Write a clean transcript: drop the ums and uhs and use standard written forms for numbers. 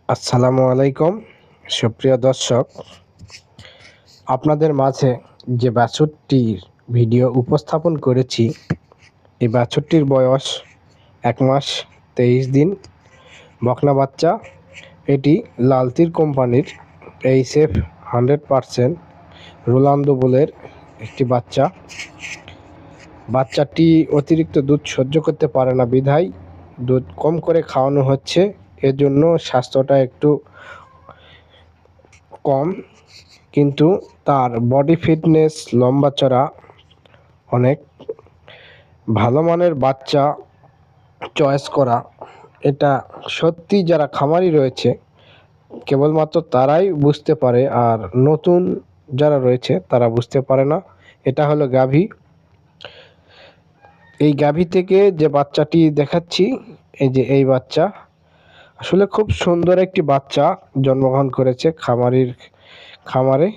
আসসালামু আলাইকুম সুপ্রিয় দর্শক, আপনাদের মাঝে যে বাছুরটির ভিডিও উপস্থাপন করেছি, এই বাছুরটির বয়স 1 মাস 23 দিন, বকনা বাচ্চা। এটি লালতির কোম্পানির এইচএফ 100% রোলান্দো বুলের একটি বাচ্চা। বাচ্চাটি অতিরিক্ত দুধ সহ্য করতে পারে না বিধায় দুধ কম করে খাওয়ানো হচ্ছে, এজন্য স্বাস্থ্যটা একটু কম, কিন্তু তার বডি ফিটনেস, লম্বা চড়া, অনেক ভালো মানের বাচ্চা চয়েস করা। এটা সত্যি যারা খামারি রয়েছে কেবলমাত্র তারাই বুঝতে পারে, আর নতুন যারা রয়েছে তারা বুঝতে পারে না। এটা হলো গাভী। এই গাভী থেকে যে বাচ্চাটি দেখাচ্ছি, এই যে এই বাচ্চা আসলে খুব সুন্দর একটি বাচ্চা জন্মগ্রহণ করেছে খামারে।